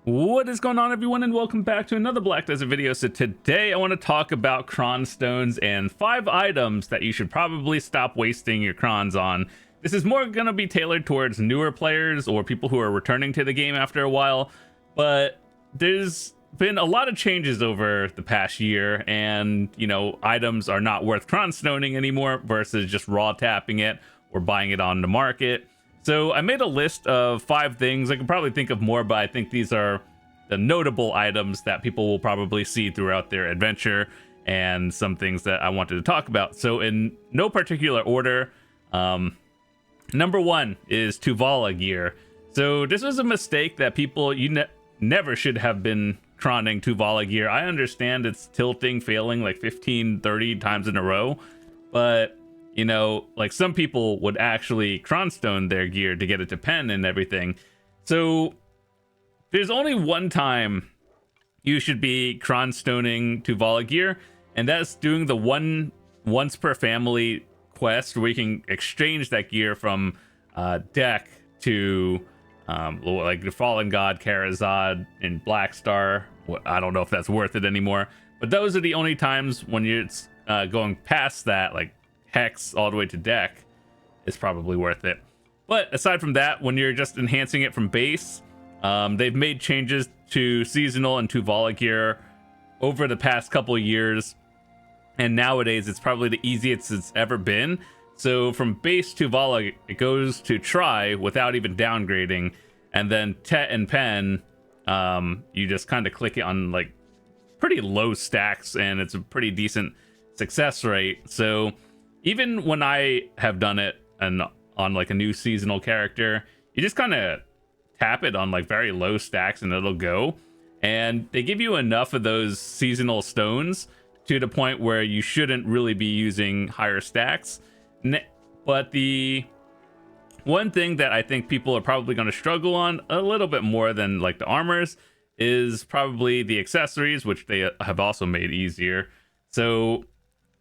What is going on, everyone, and welcome back to another Black Desert video. So today I want to talk about Cron Stones and 5 items that you should probably stop wasting your crons on. This is more going to be tailored towards newer players or people who are returning to the game after a while, but there's been a lot of changes over the past year, and items are not worth cron stoning anymore versus just raw tapping it or buying it on the market. So I made a list of 5 things. I could probably think of more, but I think these are the notable items that people will probably see throughout their adventure and some things that I wanted to talk about. So in no particular order, number 1 is Tuvala gear. So this was a mistake that people, never should have been cronning Tuvala gear. I understand it's tilting, failing like 15, 30 times in a row, but like some people would actually cronstone their gear to get it to pen and everything. So there's only one time you should be cronstoning Tuvala gear, and that's doing the once per family quest where you can exchange that gear from deck to like the Fallen God, Karazad, and Black Star. I don't know if that's worth it anymore, but those are the only times when you're going past that, like Hex all the way to deck, is probably worth it. But aside from that, when you're just enhancing it from base, they've made changes to seasonal and Tuvala gear over the past couple of years, and nowadays it's probably the easiest it's ever been. So from base Tuvala, it goes to try without even downgrading, and then Tet and Pen, you just kind of click it on like pretty low stacks, and it's a pretty decent success rate. So even when I have done it and on like a new seasonal character, you just kind of tap it on like very low stacks and it'll go. And they give you enough of those seasonal stones to the point where you shouldn't really be using higher stacks. But the one thing that I think people are probably going to struggle on a little bit more than like the armors is probably the accessories, which they have also made easier. So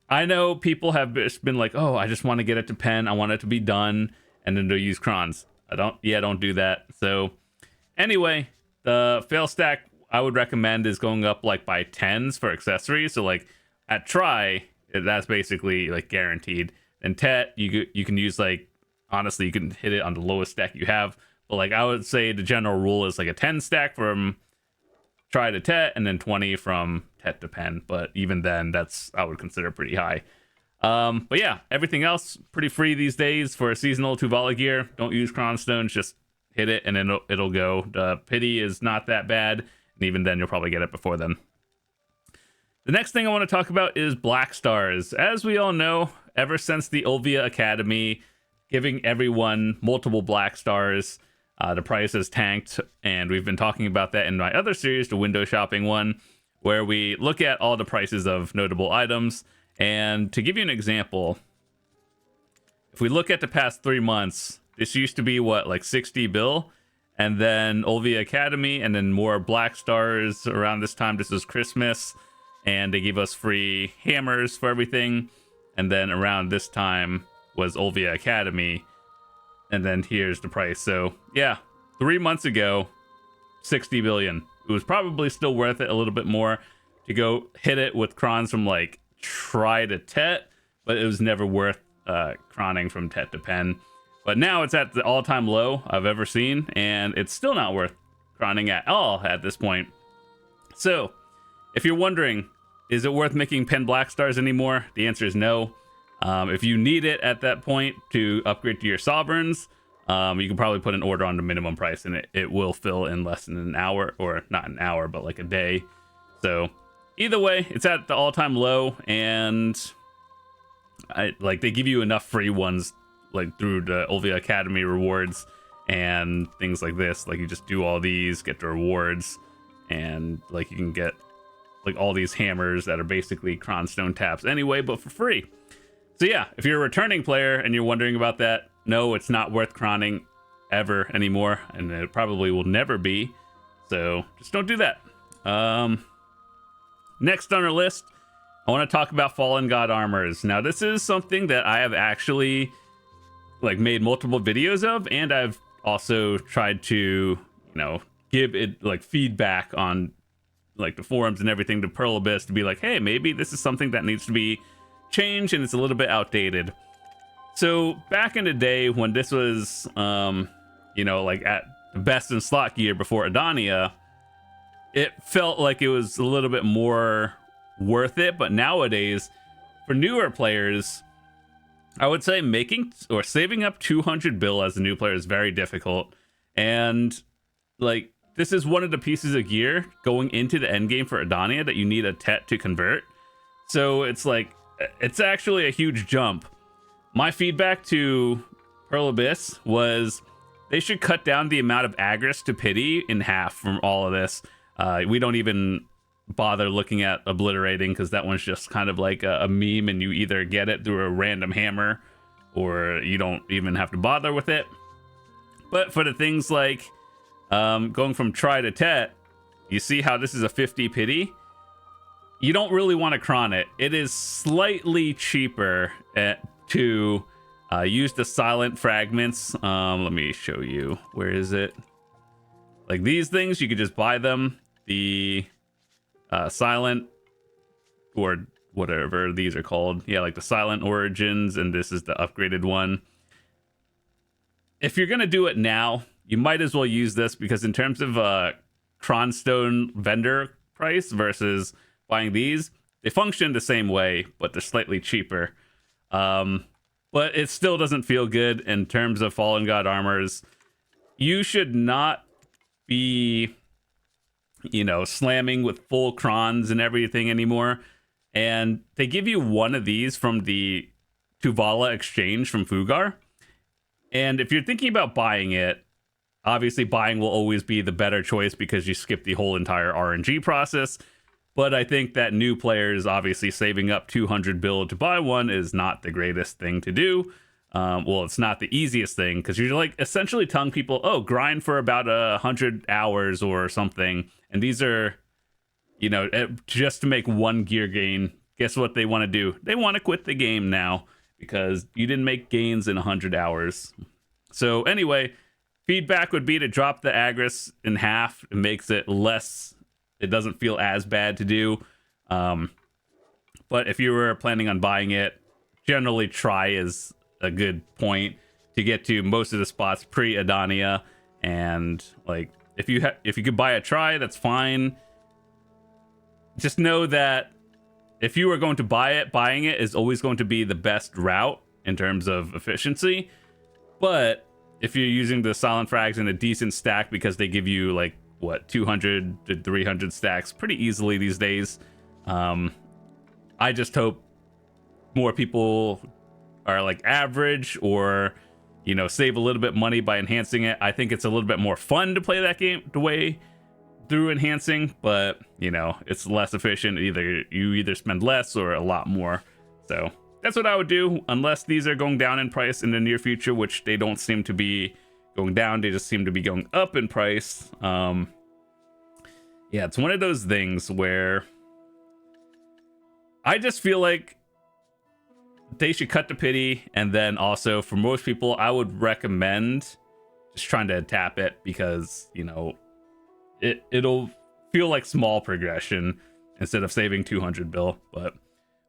I know people have been like, oh, I just want to get it to pen, I want it to be done, and then they'll use crons. Don't do that. So anyway, the fail stack I would recommend is going up like by 10s for accessories. So like at try, that's basically like guaranteed. And Tet, you can use, like, honestly, you can hit it on the lowest stack you have. But like I would say the general rule is like a 10 stack from try to Tet, and then 20 from Tet to pen. But even then, that's, I would consider, pretty high. But yeah, everything else pretty free these days for seasonal Tuvala gear. Don't use Cron Stones, just hit it and then it'll go. The pity is not that bad, and even then you'll probably get it before then. The next thing I want to talk about is Black Stars. As we all know, ever since the Olvia Academy giving everyone multiple Black Stars, the price has tanked, and we've been talking about that in my other series, the window shopping one, where we look at all the prices of notable items. And to give you an example, if we look at the past 3 months, this used to be what, like 60 bill, and then Olvia Academy, and then more Black Stars around this time. This was Christmas, and they gave us free hammers for everything. And then around this time was Olvia Academy, and then here's the price. So yeah, 3 months ago, 60 billion. It was probably still worth it a little bit more to go hit it with crons from like try to Tet, but it was never worth cronning from Tet to pen. But now it's at the all-time low I've ever seen, and it's still not worth cronning at all at this point. So if you're wondering, is it worth making pen Black Stars anymore? The answer is no. If you need it at that point to upgrade to your sovereigns, you can probably put an order on the minimum price, and it will fill in less than an hour, or not an hour, but like a day. So either way, it's at the all-time low, and they give you enough free ones like through the Olvia Academy rewards and things like this. Like you just do all these, get the rewards, and like you can get like all these hammers that are basically Cronstone taps anyway, but for free. So yeah, if you're a returning player and you're wondering about that, no, it's not worth cronning ever anymore, and it probably will never be. So just don't do that. Next on our list, I want to talk about Fallen God armors. Now this is something that I have actually like made multiple videos of, and I've also tried to, give it like feedback on like the forums and everything to Pearl Abyss to be like, hey, maybe this is something that needs to be changed and it's a little bit outdated. So back in the day when this was, you know, like at the best in slot gear before Adania, it felt like it was a little bit more worth it. But nowadays, for newer players, I would say making or saving up 200 bill as a new player is very difficult. And like, this is one of the pieces of gear going into the end game for Adania that you need a Tet to convert. So it's like, it's actually a huge jump. My feedback to Pearl Abyss was they should cut down the amount of Agris to Pity in half from all of this. We don't even bother looking at obliterating because that one's just kind of like a meme, and you either get it through a random hammer or you don't even have to bother with it. But for the things like going from Tri to Tet, you see how this is a 50 Pity? You don't really want to Cron it. It is slightly cheaper to use the silent fragments. Let me show you. Where is it? Like these things, you could just buy them. The silent, or whatever these are called. Yeah, like the silent origins, and this is the upgraded one. If you're going to do it now, you might as well use this, because in terms of Cron Stone vendor price versus buying these, they function the same way, but they're slightly cheaper. But it still doesn't feel good in terms of Fallen God armors. You should not be, you know, slamming with full crons and everything anymore. And they give you one of these from the Tuvala exchange from Fugar. And if you're thinking about buying it, obviously buying will always be the better choice because you skip the whole entire RNG process. But I think that new players, obviously saving up 200 bill to buy one is not the greatest thing to do. Well, it's not the easiest thing, because you're like essentially telling people, oh, grind for about 100 hours or something. And these are, you know, just to make one gear gain. Guess what they want to do? They want to quit the game now because you didn't make gains in 100 hours. So anyway, feedback would be to drop the Agris in half. It makes it less, it doesn't feel as bad to do. But if you were planning on buying it, generally Tri is a good point to get to most of the spots pre-Adania. And like, if you could buy a Tri, that's fine. Just know that if you are going to buy it, buying it is always going to be the best route in terms of efficiency. But if you're using the silent frags in a decent stack, because they give you like, what, 200 to 300 stacks pretty easily these days. I just hope more people are like average, or, you know, save a little bit money by enhancing it. I think it's a little bit more fun to play that game the way through enhancing, but you know, it's less efficient. You either spend less or a lot more. So that's what I would do, unless these are going down in price in the near future, which they don't seem to be going down. They just seem to be going up in price. Yeah, it's one of those things where I just feel like they should cut the Pity. And then also for most people, I would recommend just trying to tap it, because, you know, it'll feel like small progression instead of saving 200 bill. But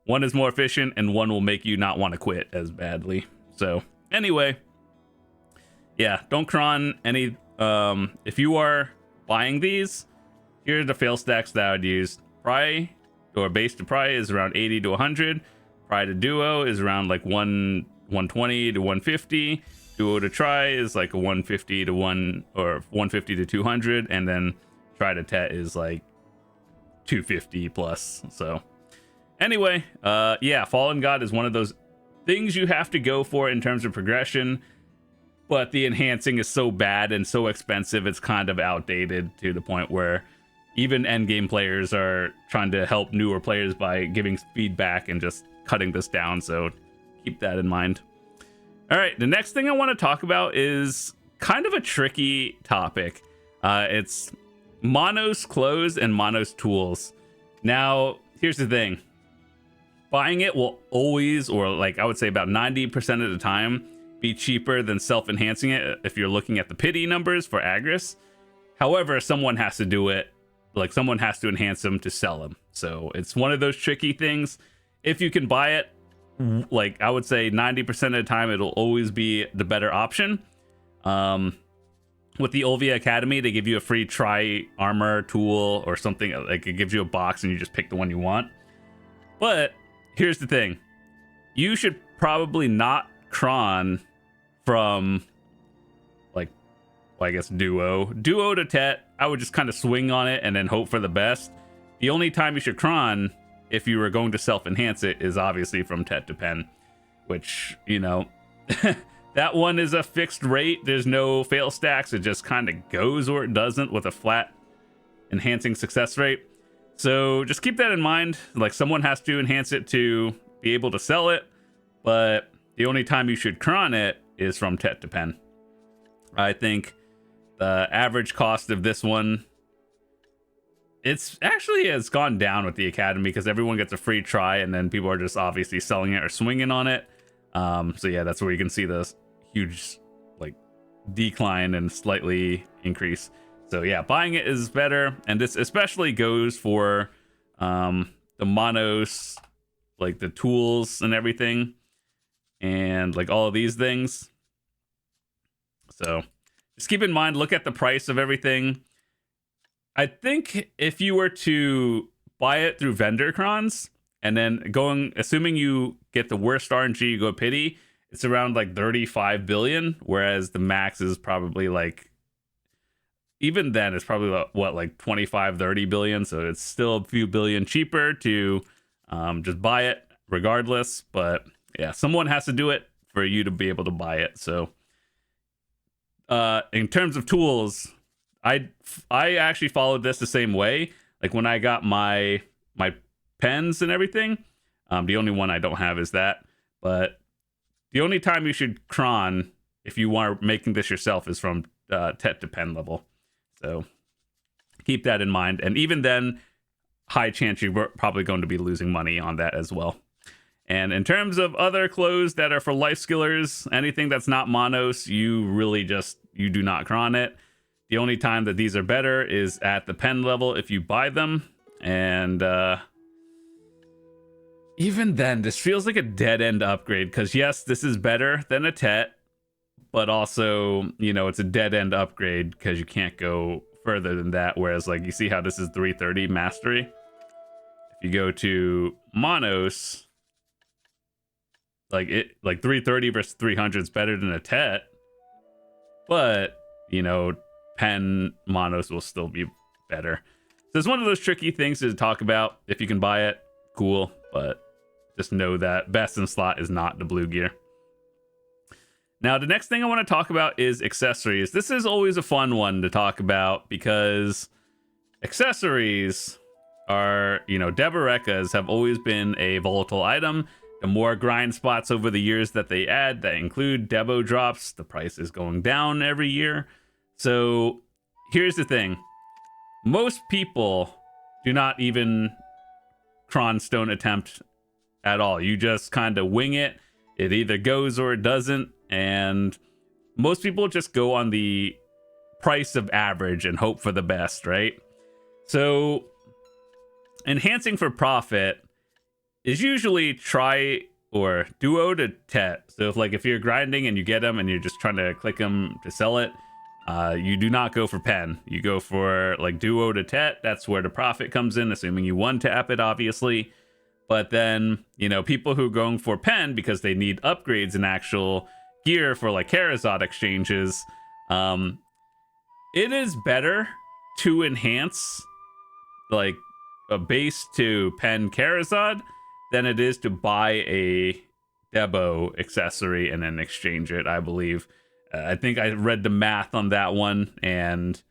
one is more efficient and one will make you not want to quit as badly. So anyway, yeah, don't Cron any. If you are buying these, here are the fail stacks that I would use. Pry, or base to Pry, is around 80 to 100. Pry to Duo is around like 120 to 150. Duo to Tri is like a 150 to 150 to 200, and then Tri to Tet is like 250 plus. So anyway, yeah, Fallen God is one of those things you have to go for in terms of progression, but the enhancing is so bad and so expensive, it's kind of outdated to the point where even endgame players are trying to help newer players by giving feedback and just cutting this down. So keep that in mind. All right, the next thing I want to talk about is kind of a tricky topic. It's Monos clothes and Monos tools. Now, here's the thing. Buying it will always, or like I would say about 90% of the time, be cheaper than self-enhancing it if you're looking at the Pity numbers for Agris. However, someone has to do it. Like, someone has to enhance them to sell them. So it's one of those tricky things. If you can buy it, like, I would say 90% of the time, it'll always be the better option. With the Olvia Academy, they give you a free try armor tool or something. Like, it gives you a box and you just pick the one you want. But here's the thing. You should probably not cron from, like, well, I guess duo to tet. I would just kind of swing on it and then hope for the best. The only time you should cron, if you were going to self-enhance it, is obviously from tet to pen, which, you know, that one is a fixed rate. There's no fail stacks. It just kind of goes or it doesn't with a flat enhancing success rate. So just keep that in mind. Like, someone has to enhance it to be able to sell it, but the only time you should cron it is from tet to pen. I think the average cost of this one, it's actually has gone down with the Academy because everyone gets a free try and then people are just obviously selling it or swinging on it. So yeah, that's where you can see this huge, like, decline and slightly increase. So yeah, buying it is better, and this especially goes for the monos, like the tools and everything, and like all of these things. So just keep in mind, look at the price of everything. I think if you were to buy it through vendor crons and then assuming you get the worst RNG, you go pity, it's around like 35 billion, whereas the max is probably like, even then it's probably what, like 25, 30 billion. So it's still a few billion cheaper to just buy it regardless. But yeah, someone has to do it for you to be able to buy it. So in terms of tools, I actually followed this the same way. Like, when I got my pens and everything, the only one I don't have is that. But the only time you should cron if you are making this yourself is from tet to pen level. So keep that in mind. And even then, high chance you're probably going to be losing money on that as well. And in terms of other clothes that are for life skillers, anything that's not monos, you do not cron it. The only time that these are better is at the pen level if you buy them. And even then, this feels like a dead-end upgrade, because yes, this is better than a tet, but also, you know, it's a dead-end upgrade because you can't go further than that. Whereas, like, you see how this is 330 mastery? If you go to monos, like 330 versus 300 is better than a tet, but, you know, pen monos will still be better. So it's one of those tricky things to talk about. If you can buy it, cool, but just know that best in slot is not the blue gear. Now, the next thing I want to talk about is accessories. This is always a fun one to talk about because accessories are, you know, Debarekas have always been a volatile item. The more grind spots over the years that they add that include Debo drops, the price is going down every year. So here's the thing. Most people do not even Cron Stone attempt at all. You just kind of wing it. It either goes or it doesn't. And most people just go on the price of average and hope for the best, right? So enhancing for profit is usually try or duo to tet. So if you're grinding and you get them and you're just trying to click them to sell it, you do not go for pen. You go for like duo to tet. That's where the profit comes in, assuming you one tap it, obviously. But then, you know, people who are going for pen because they need upgrades and actual gear for like Charizard exchanges, it is better to enhance like a base to pen Charizard than it is to buy a Debo accessory and then exchange it, I believe. I think I read the math on that one, and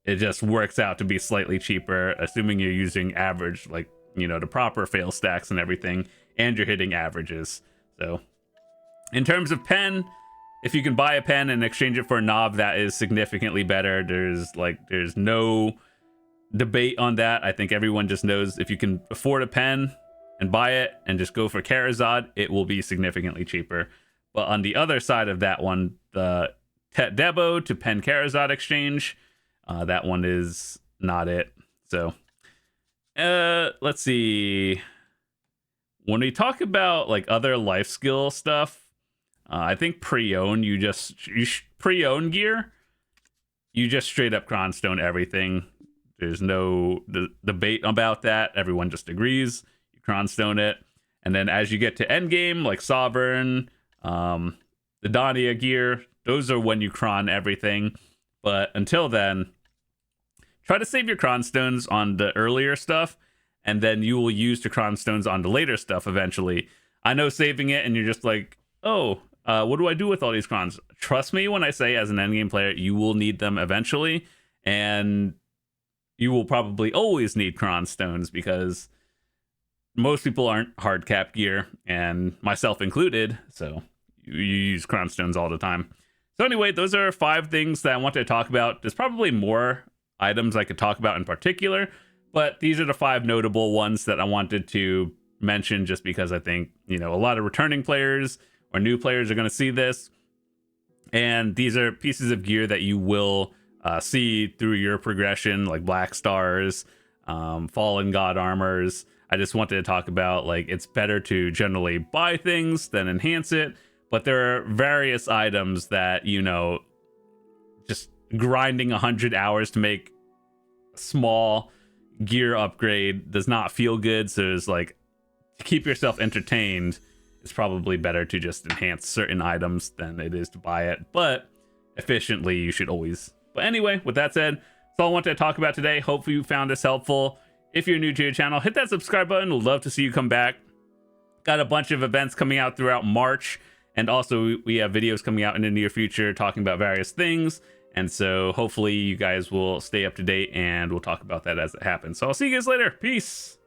it just works out to be slightly cheaper, assuming you're using average, like, you know, the proper fail stacks and everything, and you're hitting averages. So in terms of pen, if you can buy a pen and exchange it for a knob, that is significantly better. There's no debate on that. I think everyone just knows if you can afford a pen and buy it and just go for Charizard, it will be significantly cheaper. But on the other side of that one, the Tet Debo to pen Charizard exchange, That one is not it. So let's see. When we talk about like other life skill stuff, I think pre-owned, pre-owned gear, you just straight up Cron Stone everything. There's no debate about that. Everyone just agrees. You Cron Stone it. And then as you get to end game, like Sovereign, the Dania gear, those are when you Cron everything. But until then, try to save your Cron Stones on the earlier stuff, and then you will use the Cron Stones on the later stuff eventually. I know saving it and you're just like, oh, what do I do with all these crons? Trust me when I say, as an endgame player, you will need them eventually, and you will probably always need Cron Stones because most people aren't hard cap gear, and myself included, so you use Cron Stones all the time. So anyway, those are 5 things that I wanted to talk about. There's probably more items I could talk about in particular, but these are the 5 notable ones that I wanted to mention just because I think, a lot of returning players or new players are going to see this, and these are pieces of gear that you will see through your progression, like Black Stars, Fallen God armors. I just wanted to talk about, like, it's better to generally buy things than enhance it, but there are various items that, just grinding 100 hours to make a small gear upgrade does not feel good. So it's like, to keep yourself entertained, it's probably better to just enhance certain items than it is to buy it, but efficiently you should always. But anyway, with that said, that's all I wanted to talk about today. Hopefully you found this helpful. If you're new to the channel, hit that subscribe button. We'd love to see you come back. Got a bunch of events coming out throughout March, and also we have videos coming out in the near future talking about various things, and so hopefully you guys will stay up to date, and we'll talk about that as it happens. So I'll see you guys later. Peace.